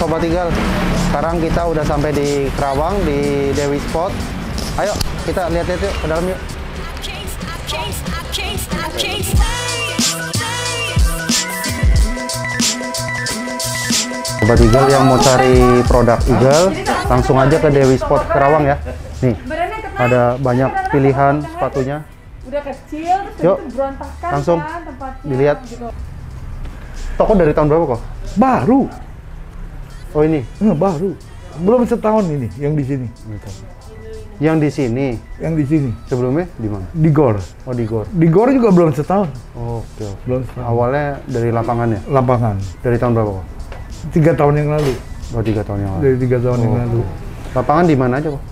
Sobat Eagle. Sekarang kita udah sampai di Kerawang, di Dewi Spot. Ayo kita lihat-lihat yuk ke dalam yuk. Sobat Eagle yang mau cari produk Eagle, langsung aja ke Dewi Spot Kerawang ya. Nih, ada banyak pilihan sepatunya. Udah kecil, terus yuk, berontakan langsung kan tempatnya. Dilihat. Gitu. Toko dari tahun berapa kok? Baru. Oh ini? Baru. Belum setahun ini yang di sini. Yang di sini? Yang di sini. Sebelumnya di mana? Di GOR. Oh di GOR. Di GOR juga belum setahun. Oh, oke. Belum setahun. Awalnya dari lapangannya? Lapangan. Dari tahun berapa kok? 3 tahun yang lalu. Oh 3 tahun yang lalu. Dari 3 tahun yang lalu. Lapangan di mana aja kok?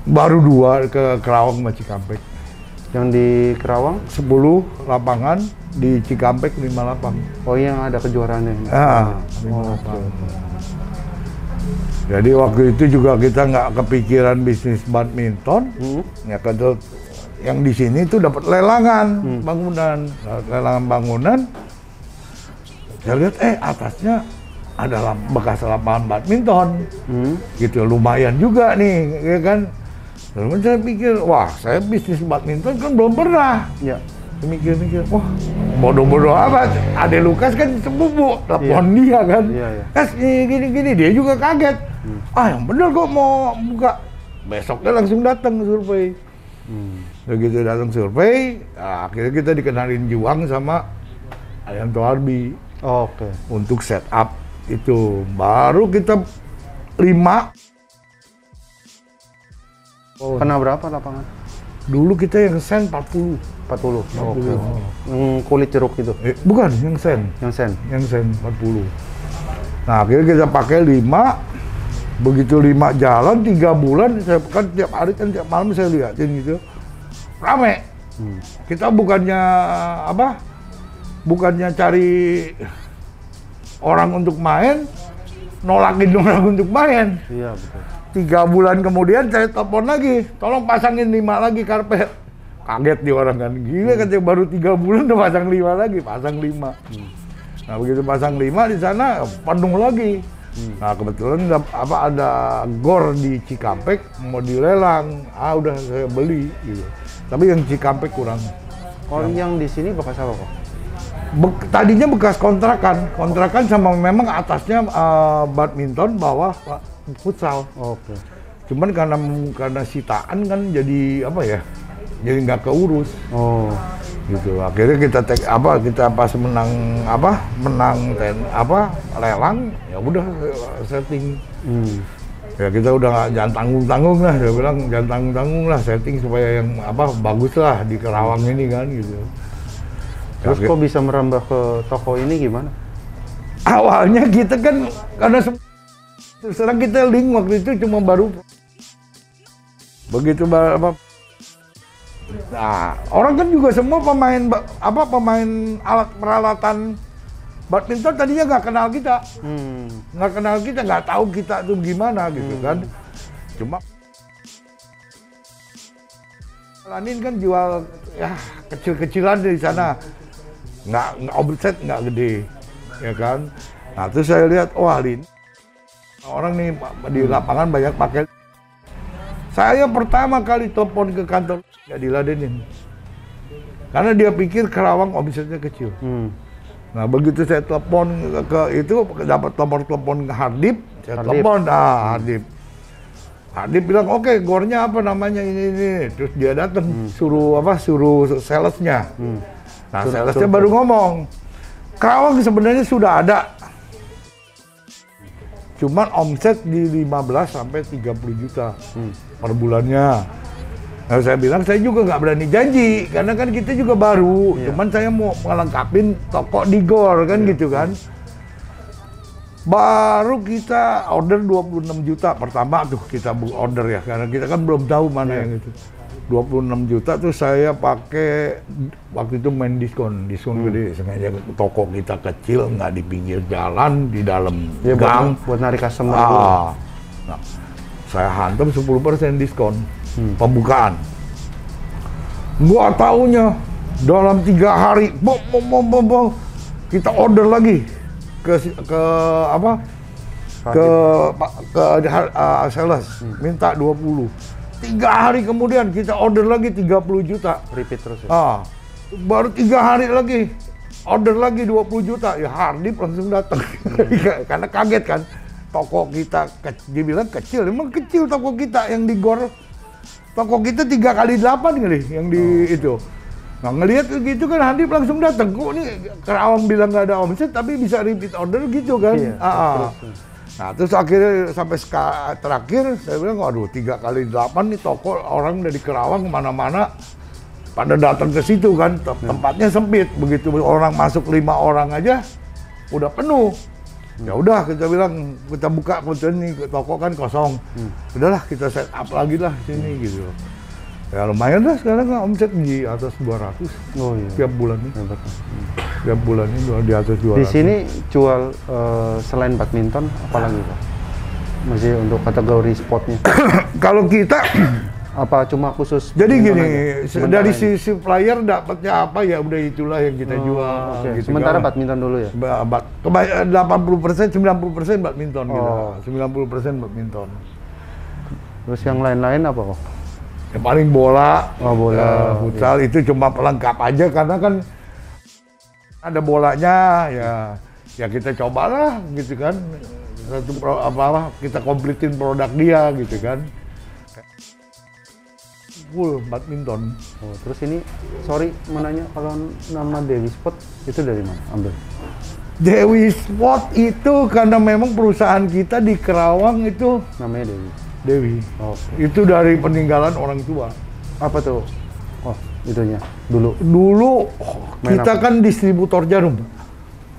Baru 2 ke Kerawang sama Cikampek. Yang di Kerawang? 10 lapangan, di Cikampek 5 lapang. Oh yang ada kejuaraannya? Ah, 5 lapang. Jadi waktu itu juga kita nggak kepikiran bisnis badminton. Ya kan tuh, yang di sini tuh dapat lelangan bangunan. Lelangan bangunan. Saya lihat atasnya ada bekas lapangan badminton. Gitu lumayan juga nih, ya kan. Lalu saya pikir, wah saya bisnis badminton kan belum pernah. Ya. Saya mikir-mikir, wah bodoh-bodoh amat. Ade Lukas kan sepupu, telepon dia kan. Kas gini-gini, dia juga kaget. Yang bener kok mau buka. Besoknya langsung datang survei. Begitu datang survei, akhirnya kita dikenalin Juang sama Arianto Arbi. Oke. Untuk setup itu baru kita 5. Kena berapa lapangan? Dulu kita yang sen 40. 40. Oke. Yang kulit jeruk itu? Bukan, yang sen. Yang sen? Yang sen 40. Nah, akhirnya kita pakai 5. Begitu 5 jalan 3 bulan, saya kan tiap hari kan tiap malam saya liatin gitu. Rame. Kita bukannya apa? Bukannya cari orang untuk main, nolakin orang untuk main. Iya, betul. 3 bulan kemudian saya telepon lagi, tolong pasangin 5 lagi karpet. Kaget di orang kan, gila katanya baru 3 bulan udah pasang 5 lagi, pasang 5. Nah begitu pasang 5 di sana penuh lagi. Nah kebetulan ada GOR di Cikampek mau dilelang, udah saya beli gitu. Tapi yang Cikampek kurang. Oh yang di sini bekas apa kok? Tadinya bekas kontrakan sama memang atasnya badminton, bawah futsal. Oke. Cuman karena sitaan kan jadi apa ya? Jadi nggak keurus. Oh, gitu. Akhirnya kita pas menang lelang, ya udah setting. Ya kita udah jangan tanggung-tanggung lah, saya bilang jangan tanggung-tanggung lah, setting supaya yang bagus lah di Kerawang ini kan gitu. Terus kok bisa merambah ke toko ini gimana? Awalnya kita kan karena sekarang kita link waktu itu cuma baru begitu nah orang kan juga semua pemain alat peralatan badminton tadinya nggak kenal kita, nggak tahu kita tuh gimana gitu kan. Cuma Lanin kan jual ya kecil-kecilan di sana, nggak omset nggak gede, ya kan. Nah terus saya lihat, wah ini orang nih di lapangan banyak pakai. Saya pertama kali telepon ke kantor nggak diladenin, karena dia pikir Kerawang omsetnya kecil. Nah begitu saya telepon ke itu dapat nomor telepon ke Hardip, saya telepon Hardip bilang oke, gornya apa namanya ini. Terus dia datang suruh salesnya. Nah salesnya baru ngomong, Kerawang sebenarnya sudah ada. Cuman omset di 15 sampai 30 juta per bulannya. Nah, saya bilang saya juga nggak berani janji karena kan kita juga baru. Cuman saya mau ngelengkapin toko di GOR kan gitu kan. Baru kita order 26 juta pertama tuh kita order ya, karena kita kan belum tahu mana yang itu. 26 juta tuh saya pakai waktu itu main diskon gede, sengaja toko kita kecil, nggak di pinggir jalan, di dalam gang. Buat narik customer. Nah, saya hantam 10% diskon pembukaan. Gua taunya dalam 3 hari, kita order lagi ke sales, minta 20. 3 hari kemudian kita order lagi 30 juta. Repeat terus ya? Baru 3 hari lagi, order lagi 20 juta. Ya Hardip langsung datang. Karena kaget kan. Toko kita, dibilang kecil, emang kecil toko kita yang di Gor. Toko kita 3 kali 8 kali yang di itu. Nah ngelihat gitu kan Hardip langsung datang. Kok nih Kerawang bilang nggak ada omset tapi bisa repeat order gitu kan. Iya, Nah terus akhirnya sampai terakhir saya bilang waduh 3 kali 8 nih toko orang dari Kerawang kemana-mana pada datang ke situ kan. Tempatnya sempit, begitu orang masuk 5 orang aja udah penuh. Ya udah kita bilang kita buka kebetulan nih toko kan kosong. Udahlah kita set up lagi lah sini gitu. Ya lumayan lah sekarang kan omset di atas 200. Oh iya. Tiap bulan nih. Tiap bulan ini di atas 200. Di sini jual selain badminton apalagi Pak? Masih untuk kategori sportnya. Kalau kita apa cuma khusus? Jadi gini, dari sisi player dapatnya apa ya udah itulah yang kita jual. Okay. Gitu sementara kan. badminton dulu ya? 80%, 90% badminton gitu. 90% badminton. Terus yang lain-lain apa kok? Yang paling bola, bola, futsal itu cuma pelengkap aja karena kan ada bolanya ya kita cobalah gitu kan. Kita komplitin produk dia gitu kan. Full badminton. Terus ini, sorry menanya kalau nama Dewi Sport itu dari mana ambil? Dewi Sport itu karena memang perusahaan kita di Kerawang itu namanya Dewi. Okay. Itu dari peninggalan orang tua. Apa tuh? Oh, itunya dulu. Kita kan distributor jarum.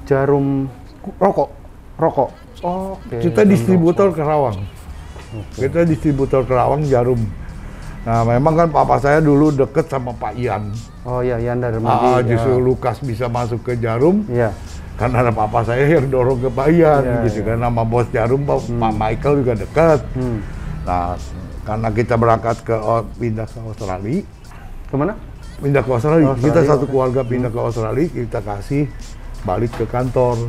Jarum rokok. Kita distributor Kerawang. Kita distributor Kerawang jarum. Nah, memang kan papa saya dulu deket sama Pak Ian. Oh iya, Ian Darmadi. Justru Lukas bisa masuk ke jarum. Iya. Karena ada papa saya yang dorong ke Pak Ian gitu kan. Nama bos jarum Pak Michael juga dekat. Nah, karena kita berangkat pindah ke Australia. Kemana? Pindah ke Australia. Kita satu keluarga pindah ke Australia, kita kasih balik ke kantor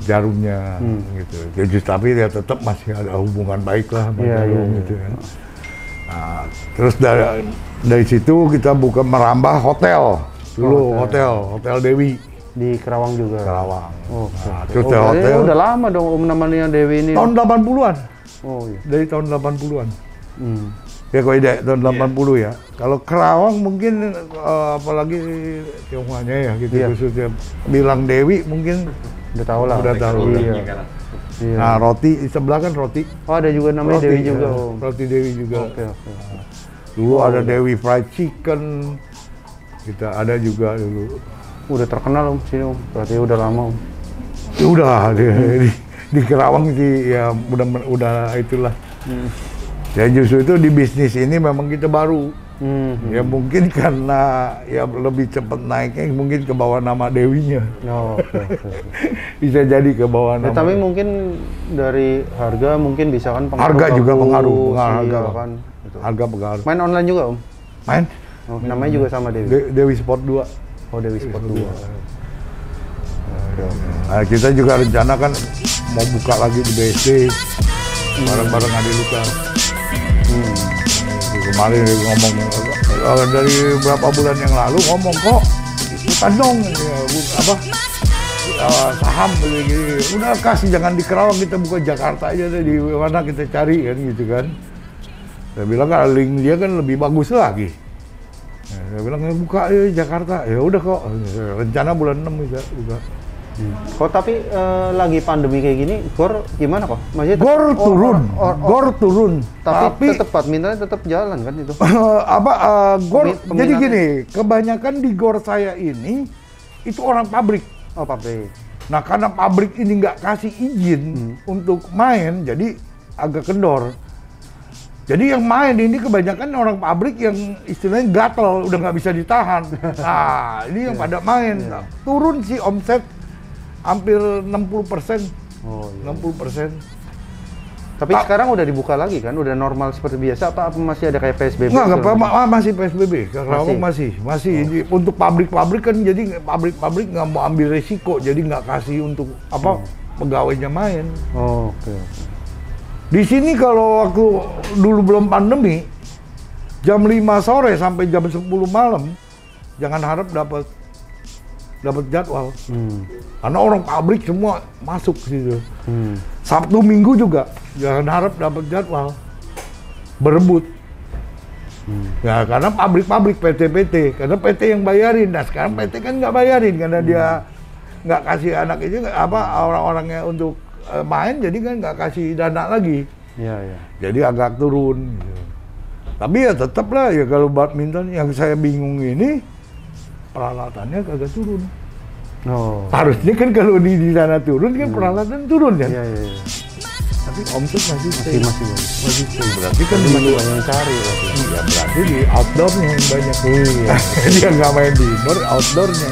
jarumnya gitu. Jadi tapi ya tetap masih ada hubungan baik lah sama jarum gitu ya. Nah, terus dari situ kita merambah hotel dulu, hotel Dewi di Kerawang juga. Kerawang. Nah, terus hotel. Udah lama dong namanya Dewi ini. Tahun 80-an. Oh iya. Dari tahun 80-an. Ya kok ide tahun 80 ya. Kalau Kerawang mungkin apalagi Tionghoanya ya gitu khususnya bilang Dewi mungkin udah tahu lah. Udah tahu. Iya. Nah, roti di sebelah kan roti. Oh, ada juga namanya Dewi juga. Roti Dewi juga. Oke. Dulu ada Dewi Fried Chicken. Kita ada juga dulu. Udah terkenal sini berarti udah lama Ya udah di Kerawang sih ya udah itulah. Ya justru itu di bisnis ini memang kita baru. Ya mungkin karena ya lebih cepat naiknya mungkin ke bawah nama Dewinya. Bisa jadi ke bawah nama. Tapi mungkin dari harga mungkin bisa kan pengaruh. Harga juga pengaruh harga. Kan, gitu. Harga pengaruh. Main online juga Main. Namanya juga sama Dewi. Dewi Sport 2. Dewi Sport 2. Nah, kita juga rencana kan mau buka lagi di BSD bareng-bareng Adi Lukas. Kemarin ngomong dari beberapa bulan yang lalu ngomong kok ikutan dong saham begini. Udah kasih jangan di Kerawang, kita buka Jakarta aja deh, di mana kita cari kan gitu kan. Saya bilang kan link dia kan lebih bagus lagi. Saya bilang buka di Jakarta. Ya udah kok rencana bulan 6 bisa buka. Kok tapi lagi pandemi kayak gini, Gor gimana kok? Masih Gor turun, Gor turun. Tapi tetap badmintonnya tetap jalan kan itu? Gor, jadi gini, kebanyakan di Gor saya ini itu orang pabrik. Oh pabrik. Nah karena pabrik ini nggak kasih izin untuk main, jadi agak kendor. Jadi yang main ini kebanyakan orang pabrik yang istilahnya gatel, udah nggak bisa ditahan. Nah ini yang pada main, turun sih omset. Hampir 60%. Oh, iya. 60%. Tapi sekarang udah dibuka lagi kan? Udah normal seperti biasa apa masih ada kayak PSBB? Enggak, masih PSBB. Kerawang masih. Untuk pabrik-pabrik kan jadi pabrik-pabrik nggak mau ambil resiko, jadi nggak kasih untuk pegawainya main. Oh, oke. Di sini kalau waktu dulu belum pandemi, jam 5 sore sampai jam 10 malam, jangan harap dapat jadwal. Karena orang pabrik semua masuk situ. Sabtu Minggu juga jangan harap dapat jadwal. Berebut. Ya karena pabrik-pabrik PT, karena PT yang bayarin. Nah sekarang PT kan nggak bayarin karena dia nggak kasih anak itu orang-orangnya untuk main, jadi kan nggak kasih dana lagi. Iya. Jadi agak turun. Gitu. Tapi ya tetap lah ya kalau badminton yang saya bingung ini peralatannya kagak turun. Oh. Harusnya kan kalau di sana turun kan peralatan turun kan. Iya. Tapi omset masih Masih berarti kan masih banyak yang cari berarti. Iya berarti di outdoornya yang banyak. Iya. Dia nggak main di indoor, outdoornya.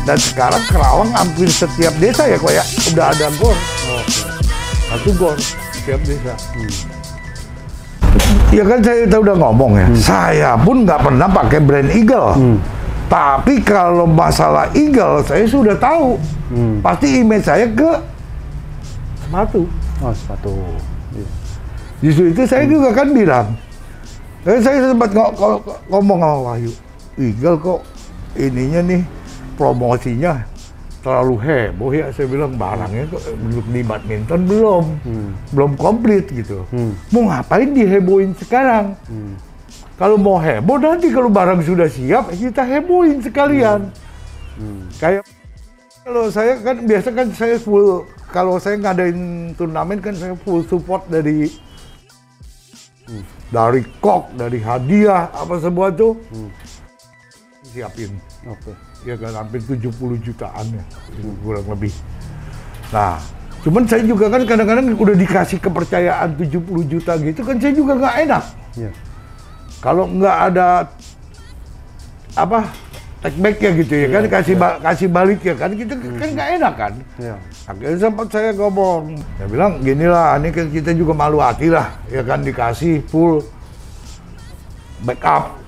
Dan sekarang Kerawang hampir setiap desa ya kok ya udah ada gor. Satu gor setiap desa. Ya kan saya udah ngomong ya. Saya pun nggak pernah pakai brand Eagle. Tapi kalau masalah Eagle saya sudah tahu. Pasti image saya ke sepatu. Oh, sepatu. Iya. Justru itu saya juga kan bilang. Saya sempat ngomong sama Wahyu. Eagle kok ininya nih promosinya terlalu heboh ya. Saya bilang barangnya kok di badminton belum komplit gitu. Mau ngapain dihebohin sekarang? Kalau mau heboh nanti kalau barang sudah siap kita hebohin sekalian. Kayak kalau saya kan biasa kan saya full, kalau saya ngadain turnamen kan saya full support dari kok, dari hadiah apa semua tuh siapin. Oke. Ya kan hampir 70 jutaan ya kurang lebih. Nah, cuman saya juga kan kadang-kadang udah dikasih kepercayaan 70 juta gitu kan saya juga nggak enak. Iya. Kalau nggak ada apa take back ya gitu ya kan kasih balik ya kan kita kan nggak enak kan. Iya. Akhirnya sempat saya ngomong, saya bilang gini lah, ini kan kita juga malu hati lah ya kan dikasih full backup.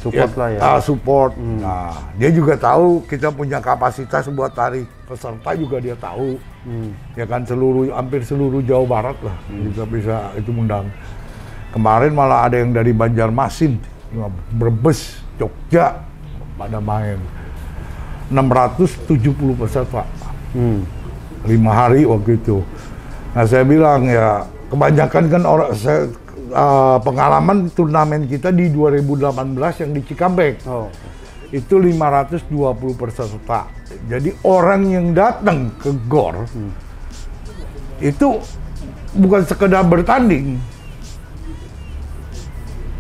Support lah ya. Support. Nah, dia juga tahu kita punya kapasitas buat tarik peserta juga dia tahu. Ya kan hampir seluruh Jawa Barat lah juga bisa itu undang. Kemarin malah ada yang dari Banjarmasin, Brebes, Jogja pada main. 670 peserta. 5 hari waktu itu. Nah, saya bilang ya kebanyakan kan pengalaman turnamen kita di 2018 yang di Cikampek. Itu 520 peserta. Jadi orang yang datang ke GOR itu bukan sekedar bertanding,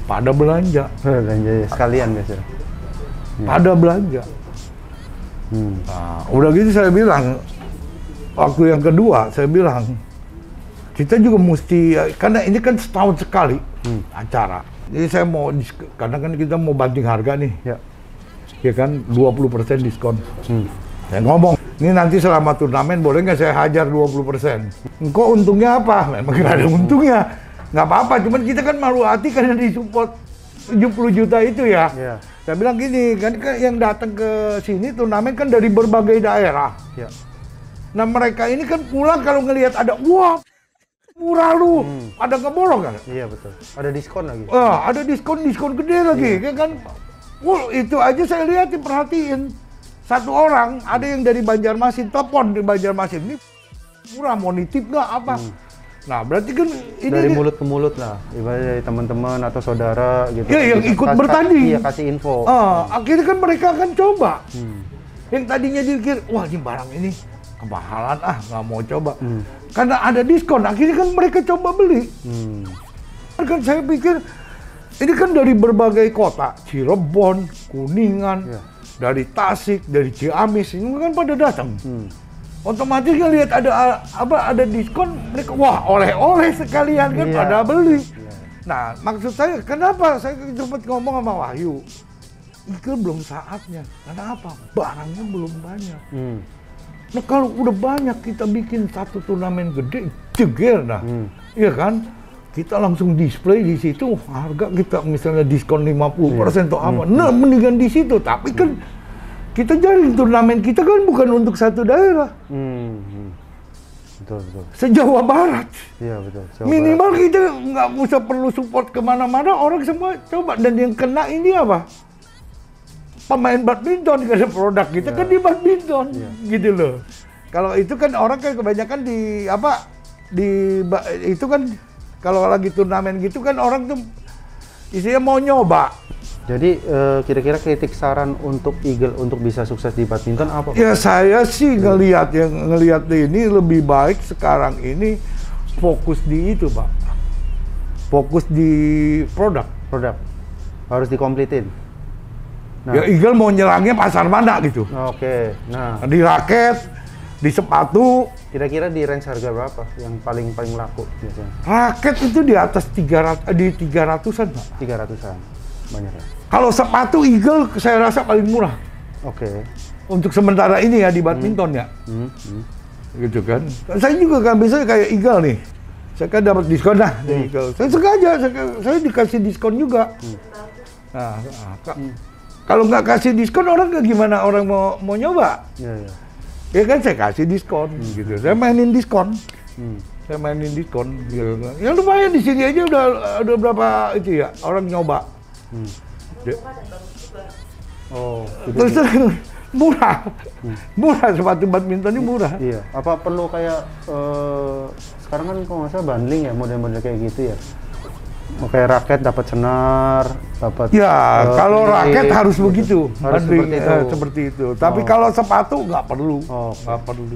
pada belanja. Belanja ya, sekalian biasanya. Pada belanja. Nah, udah gitu saya bilang, waktu yang kedua saya bilang, kita juga mesti, karena ini kan setahun sekali acara. Jadi saya mau, karena kan kita mau banting harga nih. Ya kan, 20% diskon. Saya ngomong, ini nanti selama turnamen boleh nggak saya hajar 20%? Kok untungnya apa? Memang nggak ada untungnya. Nggak apa-apa, cuman kita kan malu hati karena disupport 70 juta itu ya. Saya bilang gini, kan yang datang ke sini turnamen kan dari berbagai daerah. Nah mereka ini kan pulang kalau ngelihat ada, wah murah lu, ada ngeborong kan? Iya betul. Ada diskon lagi. Ada diskon gede lagi, kan? Itu aja saya lihat perhatiin. Satu orang ada yang dari Banjarmasin, telepon di Banjarmasin, ini murah mau nitip nggak apa? Nah berarti kan ini dari mulut ke mulut lah, ibaratnya dari teman-teman atau saudara gitu. Ya yang ikut bertanding. Iya kasih info. Akhirnya kan mereka akan coba. Yang tadinya dipikir, wah ini barang ini kemahalan nggak mau coba. Karena ada diskon, akhirnya kan mereka coba beli. Kan saya pikir ini kan dari berbagai kota, Cirebon, Kuningan, dari Tasik, dari Ciamis, ini kan pada datang. Otomatis kan lihat ada diskon, mereka wah oleh-oleh sekalian kan pada beli. Nah maksud saya kenapa saya sempat ngomong sama Wahyu, itu belum saatnya. Kenapa? Barangnya belum banyak. Nah kalau udah banyak kita bikin satu turnamen gede, jeger dah, iya kan? Kita langsung display di situ, harga kita misalnya diskon 50% atau apa. Nah mendingan di situ, tapi kan kita jaring turnamen kita kan bukan untuk satu daerah. betul, betul. Se-Jawa Barat. Iya, betul. Jawa Minimal Barat. kita nggak usah perlu support kemana-mana, orang semua coba. Dan yang kena ini apa? Pemain badminton, karena produk kita kan di badminton, gitu loh. Kalau itu kan orang kan kebanyakan itu kan kalau lagi turnamen gitu kan orang tuh isinya mau nyoba. Jadi kira-kira kritik saran untuk Eagle untuk bisa sukses di badminton apa, Pak? Ya saya sih ngelihat ini lebih baik sekarang ini fokus di itu, Pak. Fokus di produk. Harus dikompletin. Nah. Ya Eagle mau nyerangnya pasar mana gitu. Oke. Nah, Di raket, di sepatu. kira-kira di range harga berapa yang paling laku biasanya? Raket itu di atas 300-an, Pak. 300-an. Banyak ya? Kalau sepatu Eagle saya rasa paling murah. Oke. Untuk sementara ini ya di badminton ya. Gitu kan. Saya juga kan biasanya kayak Eagle nih. Saya kan dapat diskon di Eagle. Saya sengaja, saya dikasih diskon juga. Kalau nggak kasih diskon orang gimana orang mau nyoba? Iya. Ya kan saya kasih diskon gitu. Saya mainin diskon. Saya mainin diskon gitu. Ya lumayan di sini aja udah berapa itu ya orang nyoba. Oh, Terus murah. Murah sepatu badminton ini murah. Iya. Apa perlu kayak sekarang kan kalau nggak salah bundling ya model-model kayak gitu ya? Kayak raket dapat senar, dapat. Ya, kalau raket harus begitu. Harus seperti itu. Tapi kalau sepatu nggak perlu. Nggak perlu.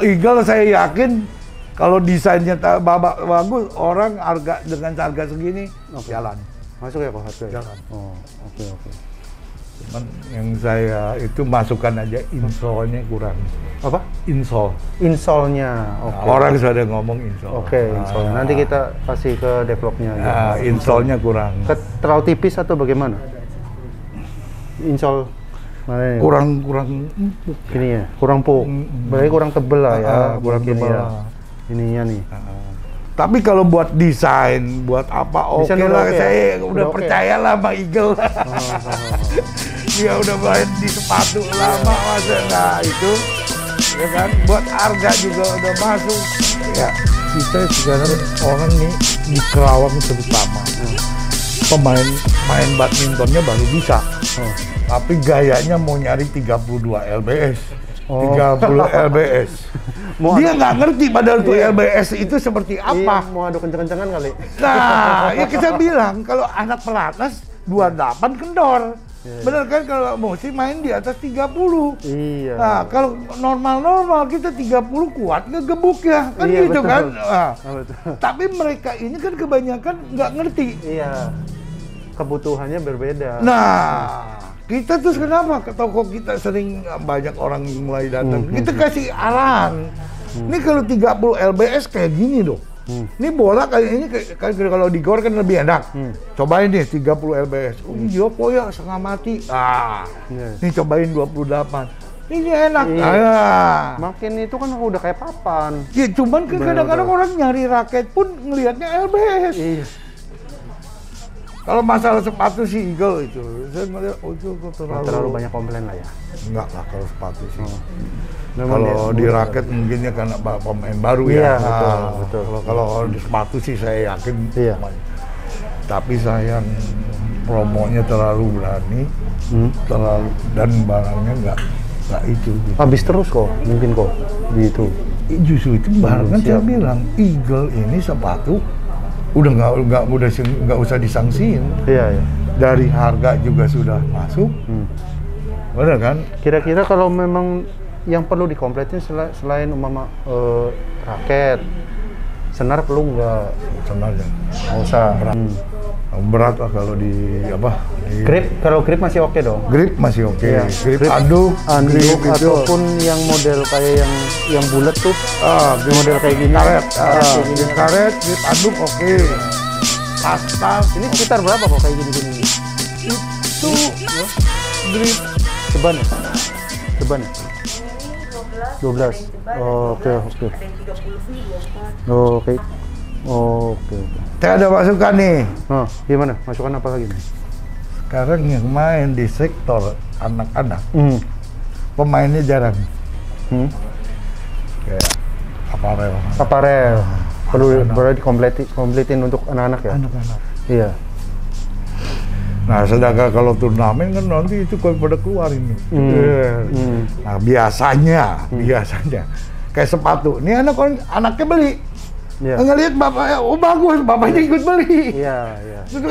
Eagle saya yakin kalau desainnya bagus, orang dengan harga segini jalan. Masuk ya Pak harga? Jalan. Oh, oke. Cuman yang saya itu masukkan aja insole-nya kurang. Apa? Insole-nya. Oke. Orang sudah ngomong insole. Oke, insole. Nanti kita kasih ke developnya aja. Insole-nya kurang. Terlalu tipis atau bagaimana? Insole mana ini? Kurang Ini ya, kurang empuk. Berarti kurang tebel lah ya. Kurang tebel. Ya. Ininya nih. Tapi kalau buat desain, buat apa oke lah. Saya udah percaya lah sama Eagle. Dia udah main di sepatu lama, masa nggak itu, ya kan? Buat harga juga udah masuk. Ya, kita sekarang orang nih di Kerawang terutama, main badmintonnya baru bisa. Tapi gayanya mau nyari 32 lbs. 30 lbs. Dia nggak ngerti padahal tuh lbs itu seperti apa. Iya, mau adu kenceng-kencengan kali. Nah, ya kita bilang kalau anak pelatnas 28 kendor. Bener kan kalau musim main di atas 30. Iya. Nah, kalau normal kita 30 kuat ngegebuk ya, kan iya, gitu betul. kan. Nah, Betul. tapi mereka ini kan kebanyakan nggak ngerti. Iya. Kebutuhannya berbeda. Nah, kita terus kenapa ke toko kita sering banyak orang mulai datang. Kita kasih arahan. Ini kalau 30 lbs kayak gini dong. Ini bola kayak ini kalau di gor kan lebih enak. Cobain deh 30 lbs. Oh iya kok ya setengah mati. Ini cobain 28. Ini enak. Iya. Makin itu kan udah kayak papan. Ya cuman kan kadang-kadang orang nyari raket pun ngelihatnya lbs. Iya. Kalau masalah sepatu sih Eagle itu, saya melihat itu terlalu banyak komplain lah ya. Enggak lah kalau sepatu sih. Kalau di raket mungkin ya karena pemain baru ya. Betul. Kalau di sepatu sih saya yakin. Iya. Tapi sayang promonya terlalu berani, dan barangnya nggak itu. Gitu. Habis terus kok, mungkin kok di itu. Justru itu barangan saya bilang Eagle ini sepatu udah nggak usah disangsiin. Iya. Dari harga juga sudah masuk. Benar kan? Kira-kira kalau memang yang perlu dikompletin selain raket, senar perlu nggak? Senar ya. Nggak usah. Berat lah kalau di apa? Grip, kalau grip masih oke dong. Grip masih oke. Iya. Grip anduk grip ataupun yang model kayak yang bulat tuh. Model kayak gini. Karet. Grip karet, grip anduk oke. Pasta. Ini sekitar berapa kok kayak gini-gini? Itu grip ceban ya? 12. Oke. Oke. Saya ada masukan nih. Gimana? Masukan apa lagi nih? Sekarang yang main di sektor anak-anak, pemainnya jarang. Kayak aparel. Aparel. Perlu kompletin untuk anak-anak ya? Anak-anak. Iya. Nah, sedangkan kalau turnamen kan nanti itu pada keluar ini. Nah, biasanya kayak sepatu. Ini anaknya beli. Ngelihat bapaknya, oh bagus, bapaknya ikut beli. Iya. Terus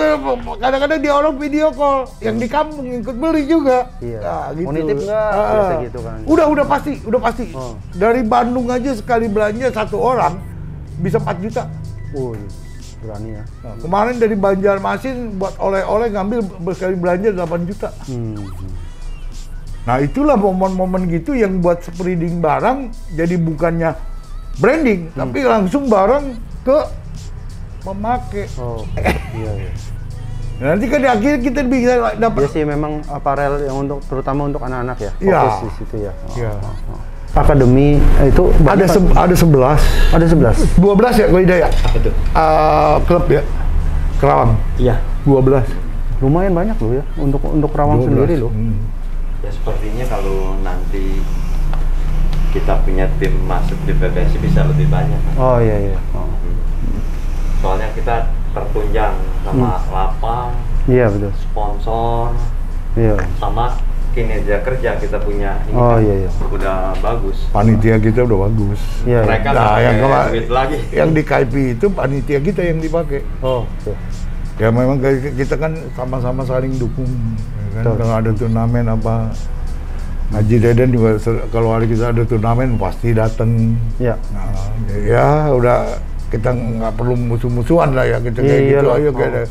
kadang-kadang dia orang video call, yang di kampung ikut beli juga. Iya. Nah, gitu. Mau nitip nggak? Biasa gitu kan. Udah pasti. Dari Bandung aja sekali belanja satu orang bisa 4 juta. Berani ya. Nah, kemarin dari Banjarmasin buat oleh-oleh ngambil sekali belanja 8 juta. Nah, itulah momen-momen gitu yang buat spreading barang jadi bukannya branding, tapi langsung barang ke pemakai. Iya. Nanti kan di akhir kita bisa dapat. Iya sih, memang aparel yang terutama untuk anak-anak ya. Iya. Fokus di situ ya. Akademi itu Ada 11. Ada 11. 12 ya kalau ya. Apa tuh? Klub ya. Kerawang. Iya. 12. Lumayan banyak loh ya untuk Kerawang 12. sendiri loh. Ya sepertinya kalau nanti kita punya tim masuk di PBSI bisa lebih banyak. Oh iya. Soalnya kita tertunjang sama lapang, Iya betul. sponsor, sama kinerja kerja kita punya ini udah bagus. Panitia kita udah bagus. Iya. Mereka Nah, yang duit lagi. Yang di KIP itu panitia kita yang dipakai. Oke. Ya memang kita kan sama-sama saling dukung. Ya kan? Kalau ada turnamen apa, Haji Deden juga kalau hari kita ada turnamen pasti datang. Iya. Nah, ya udah kita nggak perlu musuh-musuhan lah ya, kita kayak gitu ayo kayak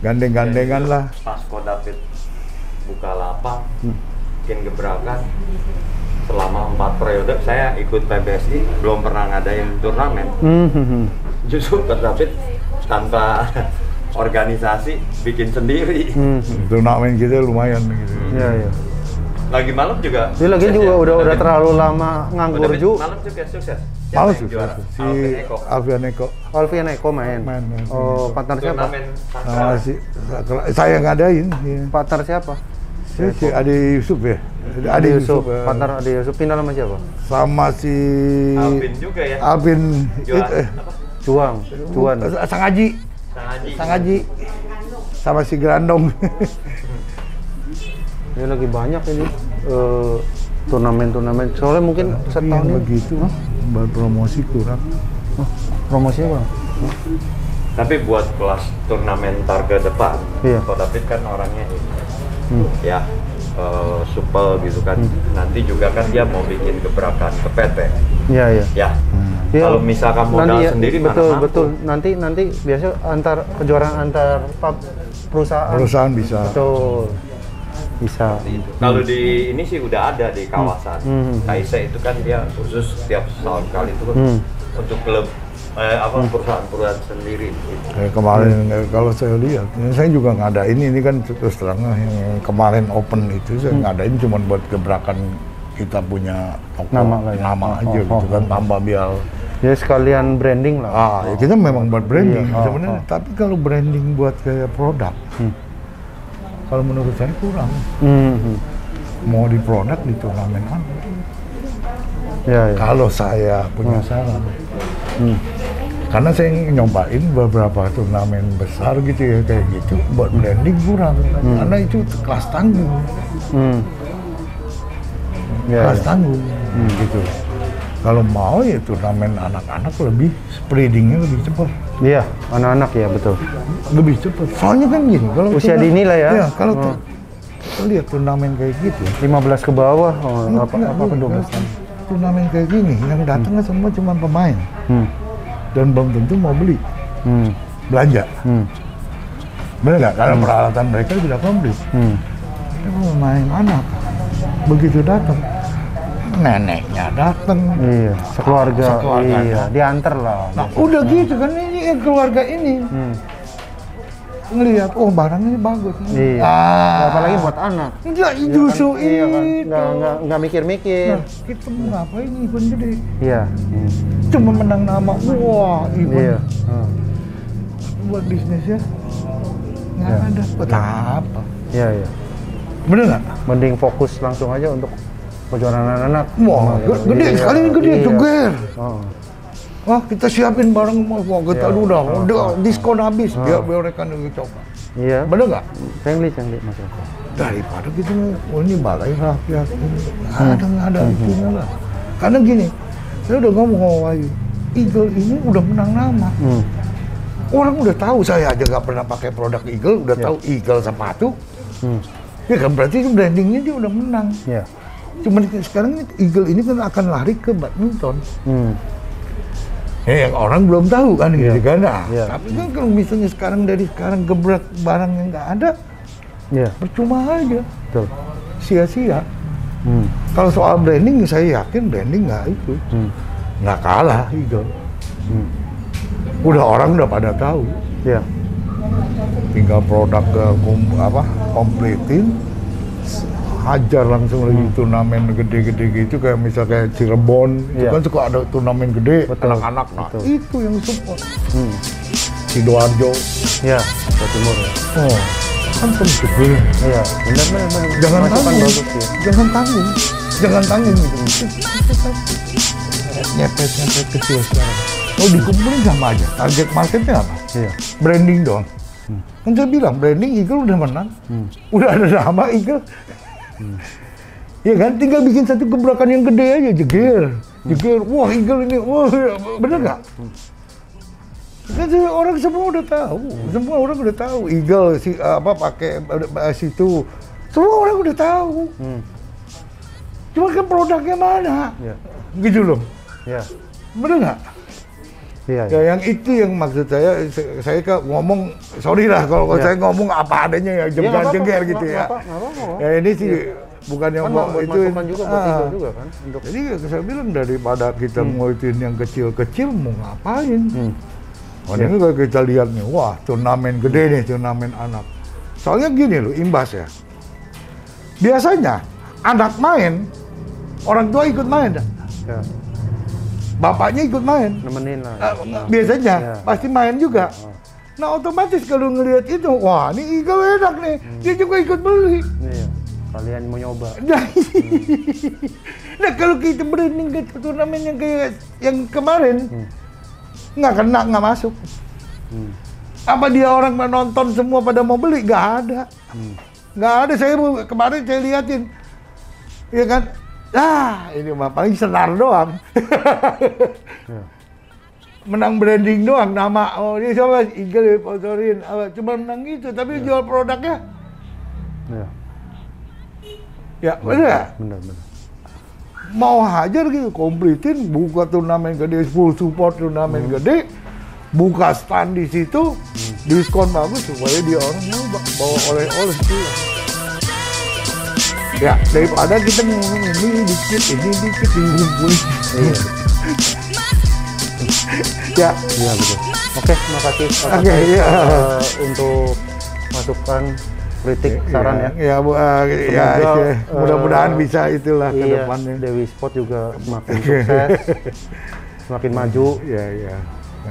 gandeng-gandengan lah. Pas Ko David buka lapang, bikin gebrakan. Selama 4 periode saya ikut PBSI belum pernah ngadain turnamen. Justru Ko David tanpa organisasi bikin sendiri. Turnamen kita lumayan gitu. Iya. Lagi malam juga. Dia lagi juga udah terlalu lama nganggur juga. Malam juga sukses. Malu Siapa yang juara? si Alfian Eko. Alfian Eko main. Oh, partner siapa? Turnamen Nah, saya ngadain. Ya. Partner siapa? Si Ade Yusuf ya. Ade Yusuf. Partner Ade Yusuf pindah sama siapa? Sama si Alvin juga ya. Alvin Juara. Cuan. Sang Haji. Sama si Grandong. Ini lagi banyak ini turnamen. Soalnya mungkin setahun ini begitu. Buat promosi kurang. Promosinya Bang. Tapi buat kelas turnamen targa depan, Ko David kan orangnya ya supel gitu kan. Nanti juga kan dia mau bikin gebrakan ke PT. Iya. Ya. Kalau misalkan modal sendiri betul. Nanti biasa kejuaraan antar perusahaan bisa. Betul. Bisa. Kalau di ini sih udah ada di kawasan. KIC itu kan dia khusus setiap tahun kali itu untuk klub perusahaan sendiri. Kemarin kalau saya lihat, saya juga ngadain ini kan terus terang yang kemarin open itu saya ngadain cuma buat gebrakan kita punya toko nama aja gitu kan, tambah biar ya sekalian branding lah. Ya kita memang buat branding sebenarnya, tapi kalau branding buat kayak produk, kalau menurut saya kurang. Mau di produk di turnamen apa? Ya. Kalau saya punya saran, karena saya nyobain beberapa turnamen besar gitu ya kayak gitu, buat branding kurang, karena itu kelas tanggung. Kelas tanggung, gitu. Kalau mau ya turnamen anak-anak lebih spreadingnya lebih cepat. Iya, anak-anak ya betul. Lebih cepat. Soalnya kan gini, kalau usia dini lah ya. Iya, kalau lihat turnamen kayak gitu, 15 ke bawah, apa ke 12 tahun. Turnamen kayak gini, yang datang semua cuma pemain, dan belum tentu mau beli, belanja. Benar nggak? Karena peralatan mereka sudah komplit. Tapi pemain anak, begitu datang, neneknya datang, sekeluarga, diantar lah. Nah, udah gitu kan, ini keluarga ini ngelihat, oh barangnya bagus. Apalagi buat anak. Enggak, justru nggak mikir-mikir. Nah, kita mau ngapain event gede? Iya. Cuma menang nama, wah event. Buat bisnisnya nggak ada. Buat apa? Iya. Bener nggak? Mending fokus langsung aja untuk kejuaraan anak-anak. Wah, gede sekali, gede, jeger. Wah, kita siapin barang, wah kita Ya. udah diskon habis, dia mereka coba. Iya. Bener nggak? Cengli masyarakat. Daripada kita ini balai rakyat ini nggak ada itunya lah. Karena gini, saya udah ngomong sama Wahyu, Eagle ini udah menang nama. Orang udah tahu, saya aja nggak pernah pakai produk Eagle, udah tahu Eagle sepatu. Ya kan berarti itu brandingnya dia udah menang. Ya. Cuman sekarang Eagle ini kan akan lari ke badminton. Yang orang belum tahu kan gitu kan. Nah, tapi kan kalau misalnya dari sekarang gebrak barang yang nggak ada, percuma aja. Betul. Sia-sia. Kalau soal branding, saya yakin branding nggak kalah Eagle. Orang udah pada tahu. Ya. Tinggal produk kompletin, hajar langsung lagi turnamen gede-gede gitu, kayak misalnya Cirebon, itu kan suka ada turnamen gede, anak-anak, nah itu yang support. Sidoarjo, ya, Jawa Timur ya. Oh, kan gede. Iya, benar. Jangan tanggung, bagus, ya. jangan tanggung gitu. Nyepet kecil sekarang. Oh, dikumpulin sama aja. Target marketnya apa? Iya. Branding doang. Kan saya bilang, branding Eagle udah menang. Udah ada nama Eagle. Ya kan, tinggal bikin satu gebrakan yang gede aja, jeger. Wah Eagle ini, wah bener nggak? Kan orang semua udah tahu, Eagle pakai situ, semua orang udah tahu. Cuma kan produknya mana? Gitu loh. Ya. Bener nggak? Iya. Ya, yang itu yang maksud saya kan ngomong, sorry lah kalau saya ngomong apa adanya ya, jengger gitu ya. Ya ini sih bukan yang mau itu juga buat Eagle juga kan. Jadi saya bilang daripada kita nguitin yang kecil-kecil mau ngapain? Ini kalau kita lihat nih, wah turnamen gede nih, turnamen anak. Soalnya gini loh, imbas ya. Biasanya anak main, orang tua ikut main dah. Ya. Bapaknya ikut main, Nemenin lah. biasanya pasti main juga. Nah otomatis kalau ngelihat itu, wah ini Eagle enak nih, dia juga ikut beli. Iya. Kalian mau nyoba. Nah kalau kita branding ke turnamen yang kayak yang kemarin, nggak kena, nggak masuk. Apa dia orang menonton semua pada mau beli? Nggak ada. Nggak ada. Kemarin saya liatin, ya kan. Ini mah paling senar doang. Menang branding doang, nama. Oh, dia coba Eagle sponsorin. Cuma menang gitu, tapi jual produknya. Ya, bener. Mau hajar gitu, kompletin, buka turnamen gede, full support turnamen gede, buka stand di situ, diskon bagus supaya dia orang mau bawa oleh-oleh gitu. Ya, daripada kita ngomong ini dikit ngumpulin. Ya, betul. Oke, makasih. Untuk masukan, kritik, saran ya. Mudah-mudahan bisa itulah ke depannya. Dewi Sport juga semakin sukses, semakin maju. Iya.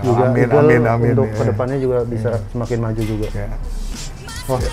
Juga amin. Untuk kedepannya juga bisa semakin maju juga. Ya. Wah.